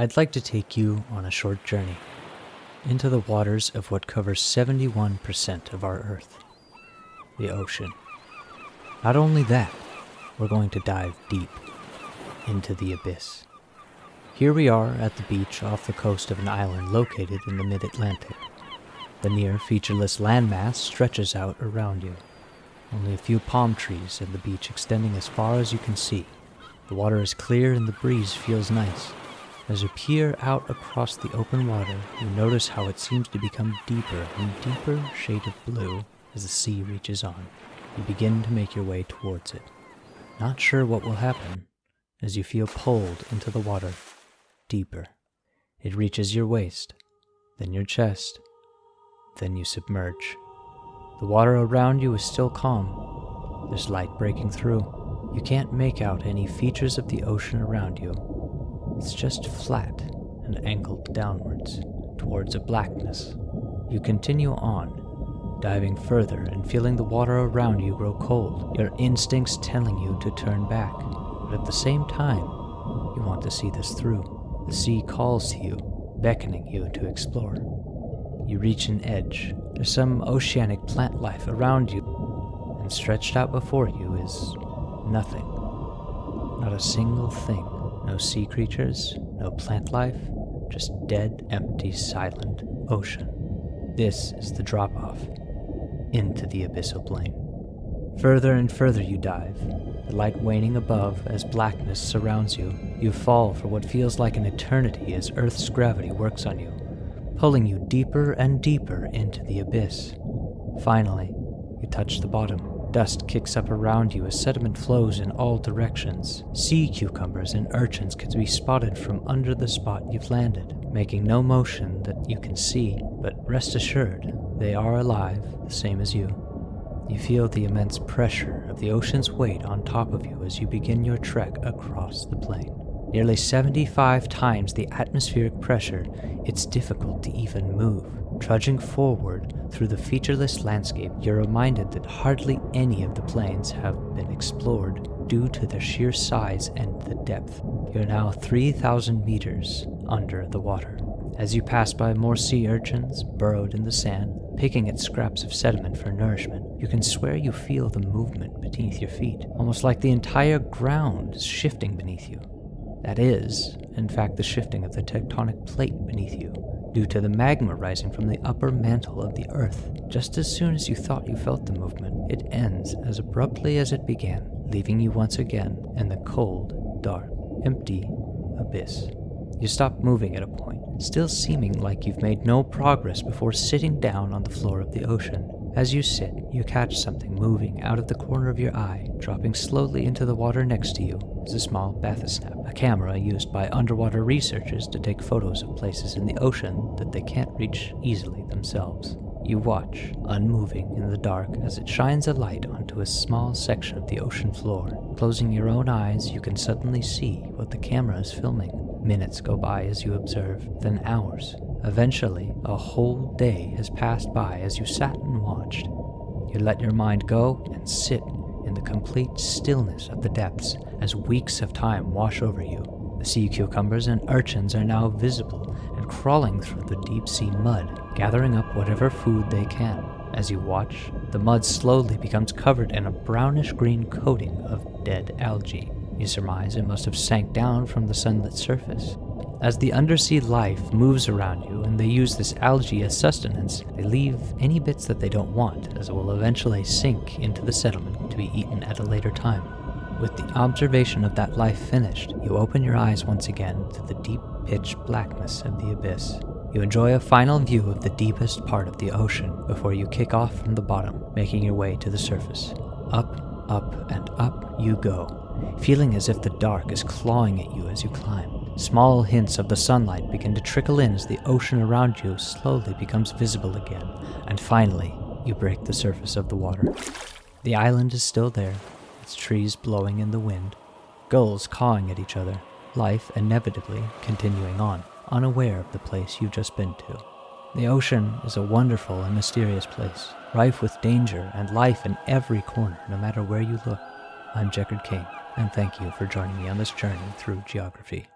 I'd like to take you on a short journey into the waters of what covers 71% of our Earth, the ocean. Not only that, we're going to dive deep into the abyss. Here we are at the beach off the coast of an island located in the mid-Atlantic. The near featureless landmass stretches out around you. Only a few palm trees and the beach extending as far as you can see. The water is clear and the breeze feels nice. As you peer out across the open water, you notice how it seems to become deeper and deeper shade of blue as the sea reaches on. You begin to make your way towards it, not sure what will happen as you feel pulled into the water deeper. It reaches your waist, then your chest, then you submerge. The water around you is still calm. There's light breaking through. You can't make out any features of the ocean around you. It's just flat and angled downwards towards a blackness. You continue on, diving further and feeling the water around you grow cold, your instincts telling you to turn back. But at the same time, you want to see this through. The sea calls to you, beckoning you to explore. You reach an edge. There's some oceanic plant life around you, and stretched out before you is nothing. Not a single thing. No sea creatures, no plant life, just dead, empty, silent ocean. This is the drop-off into the abyssal plain. Further and further you dive, the light waning above as blackness surrounds you. You fall for what feels like an eternity as Earth's gravity works on you, pulling you deeper and deeper into the abyss. Finally, you touch the bottom. Dust kicks up around you as sediment flows in all directions. Sea cucumbers and urchins can be spotted from under the spot you've landed, making no motion that you can see, but rest assured, they are alive, the same as you. You feel the immense pressure of the ocean's weight on top of you as you begin your trek across the plain. Nearly 75 times the atmospheric pressure, it's difficult to even move. Trudging forward through the featureless landscape, you're reminded that hardly any of the plains have been explored due to their sheer size and the depth. You're now 3,000 meters under the water. As you pass by more sea urchins burrowed in the sand, picking at scraps of sediment for nourishment, you can swear you feel the movement beneath your feet, almost like the entire ground is shifting beneath you. That is, in fact, the shifting of the tectonic plate beneath you, due to the magma rising from the upper mantle of the earth. Just as soon as you thought you felt the movement, it ends as abruptly as it began, leaving you once again in the cold, dark, empty abyss. You stop moving at a point, still seeming like you've made no progress before sitting down on the floor of the ocean. As you sit, you catch something moving out of the corner of your eye. Dropping slowly into the water next to you is a small bathysnap, a camera used by underwater researchers to take photos of places in the ocean that they can't reach easily themselves. You watch, unmoving in the dark, as it shines a light onto a small section of the ocean floor. Closing your own eyes, you can suddenly see what the camera is filming. Minutes go by as you observe, then hours. Eventually, a whole day has passed by as you sat and watched. You let your mind go and sit in the complete stillness of the depths as weeks of time wash over you. The sea cucumbers and urchins are now visible and crawling through the deep sea mud, gathering up whatever food they can. As you watch, the mud slowly becomes covered in a brownish-green coating of dead algae. You surmise it must have sank down from the sunlit surface. As the undersea life moves around you and they use this algae as sustenance, they leave any bits that they don't want, as it will eventually sink into the settlement to be eaten at a later time. With the observation of that life finished, you open your eyes once again to the deep pitch blackness of the abyss. You enjoy a final view of the deepest part of the ocean before you kick off from the bottom, making your way to the surface. Up, up, and up you go, feeling as if the dark is clawing at you as you climb. Small hints of the sunlight begin to trickle in as the ocean around you slowly becomes visible again, and finally, you break the surface of the water. The island is still there, its trees blowing in the wind, gulls cawing at each other, life inevitably continuing on, unaware of the place you've just been to. The ocean is a wonderful and mysterious place, rife with danger and life in every corner, no matter where you look. I'm Jekyll Kane, and thank you for joining me on this journey through geography.